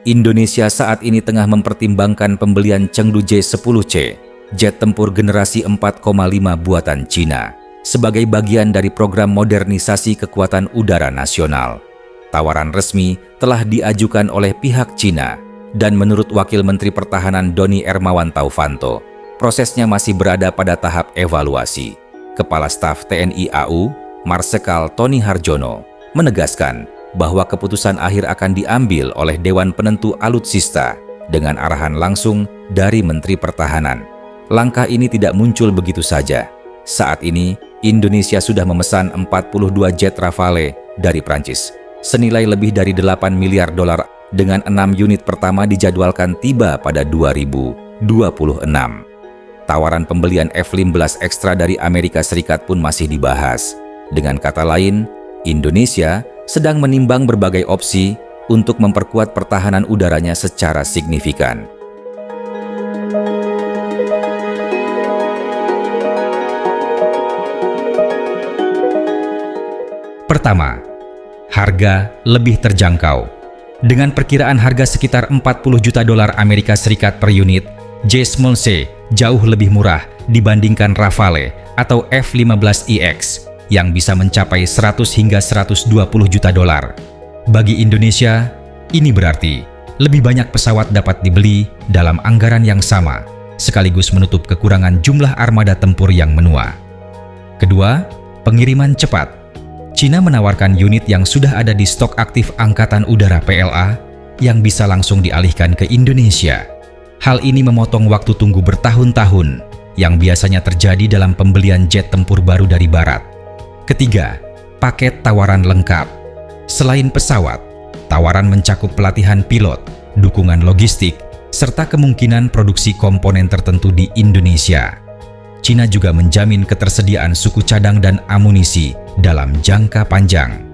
Indonesia saat ini tengah mempertimbangkan pembelian Chengdu J-10C, jet tempur generasi 4,5 buatan Cina, sebagai bagian dari program modernisasi kekuatan udara nasional. Tawaran resmi telah diajukan oleh pihak Cina, dan menurut Wakil Menteri Pertahanan Doni Hermawan Taufanto, prosesnya masih berada pada tahap evaluasi. Kepala Staf TNI AU, Marsikal Tony Harjono, menegaskan bahwa keputusan akhir akan diambil oleh Dewan Penentu Alutsista dengan arahan langsung dari Menteri Pertahanan. Langkah ini tidak muncul begitu saja. Saat ini, Indonesia sudah memesan 42 jet Rafale dari Prancis, senilai lebih dari 8 miliar dolar, dengan 6 unit pertama dijadwalkan tiba pada 2026. Tawaran pembelian F-15 ekstra dari Amerika Serikat pun masih dibahas. Dengan kata lain, Indonesia sedang menimbang berbagai opsi untuk memperkuat pertahanan udaranya secara signifikan. Pertama, harga lebih terjangkau. Dengan perkiraan harga sekitar 40 juta dolar Amerika Serikat per unit, J-10C jauh lebih murah dibandingkan Rafale atau F-15EX yang bisa mencapai 100 hingga 120 juta dolar. Bagi Indonesia, ini berarti lebih banyak pesawat dapat dibeli dalam anggaran yang sama, sekaligus menutup kekurangan jumlah armada tempur yang menua. Kedua, pengiriman cepat. Cina menawarkan unit yang sudah ada di stok aktif Angkatan Udara PLA yang bisa langsung dialihkan ke Indonesia. Hal ini memotong waktu tunggu bertahun-tahun yang biasanya terjadi dalam pembelian jet tempur baru dari Barat. Ketiga, paket tawaran lengkap. Selain pesawat, tawaran mencakup pelatihan pilot, dukungan logistik, serta kemungkinan produksi komponen tertentu di Indonesia. Cina juga menjamin ketersediaan suku cadang dan amunisi dalam jangka panjang.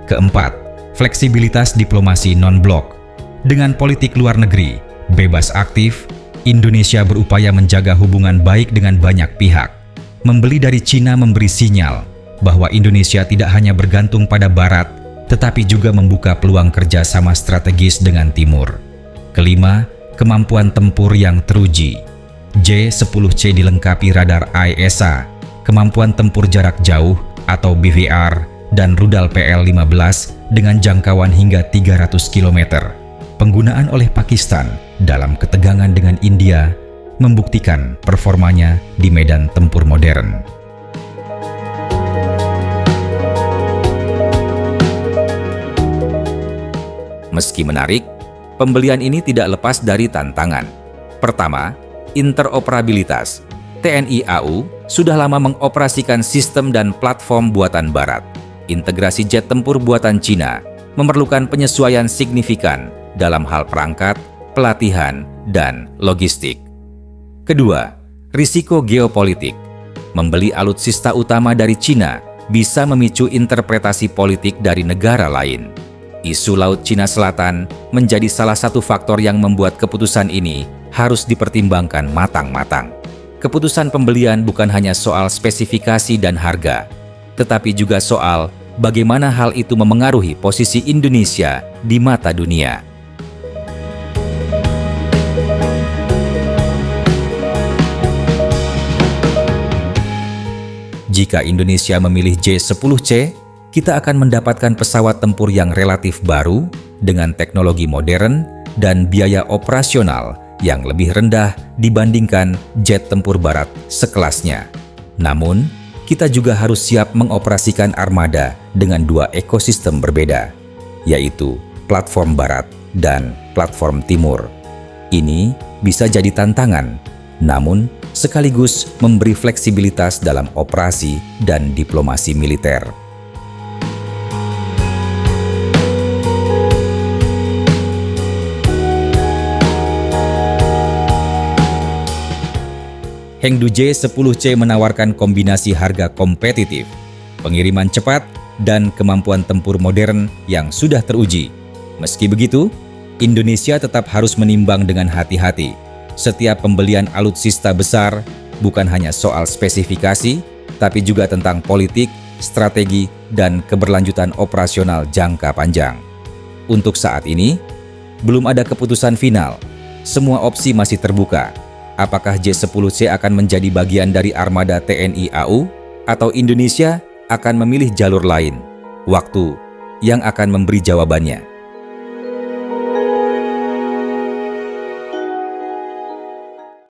Keempat, fleksibilitas diplomasi non-blok. Dengan politik luar negeri bebas aktif, Indonesia berupaya menjaga hubungan baik dengan banyak pihak. Membeli dari Cina memberi sinyal bahwa Indonesia tidak hanya bergantung pada Barat, tetapi juga membuka peluang kerjasama strategis dengan Timur. Kelima, kemampuan tempur yang teruji. J-10C dilengkapi radar ISA, kemampuan tempur jarak jauh atau BVR, dan rudal PL-15 dengan jangkauan hingga 300 km. Penggunaan oleh Pakistan dalam ketegangan dengan India membuktikan performanya di medan tempur modern. Meski menarik, pembelian ini tidak lepas dari tantangan. Pertama, interoperabilitas. TNI AU sudah lama mengoperasikan sistem dan platform buatan Barat. Integrasi jet tempur buatan Cina memerlukan penyesuaian signifikan dalam hal perangkat, pelatihan, dan logistik. Kedua, risiko geopolitik. Membeli alutsista utama dari Cina bisa memicu interpretasi politik dari negara lain. Isu Laut Cina Selatan menjadi salah satu faktor yang membuat keputusan ini harus dipertimbangkan matang-matang. Keputusan pembelian bukan hanya soal spesifikasi dan harga, tetapi juga soal bagaimana hal itu memengaruhi posisi Indonesia di mata dunia. Jika Indonesia memilih J-10C, kita akan mendapatkan pesawat tempur yang relatif baru dengan teknologi modern dan biaya operasional yang lebih rendah dibandingkan jet tempur Barat sekelasnya. Namun, kita juga harus siap mengoperasikan armada dengan dua ekosistem berbeda, yaitu platform Barat dan platform Timur. Ini bisa jadi tantangan, namun sekaligus memberi fleksibilitas dalam operasi dan diplomasi militer. Chengdu J-10C menawarkan kombinasi harga kompetitif, pengiriman cepat, dan kemampuan tempur modern yang sudah teruji. Meski begitu, Indonesia tetap harus menimbang dengan hati-hati. Setiap pembelian alutsista besar bukan hanya soal spesifikasi, tapi juga tentang politik, strategi, dan keberlanjutan operasional jangka panjang. Untuk saat ini, Belum ada keputusan final. Semua opsi masih terbuka. Apakah J-10C akan menjadi bagian dari armada TNI AU atau Indonesia akan memilih jalur lain? Waktu yang akan memberi jawabannya.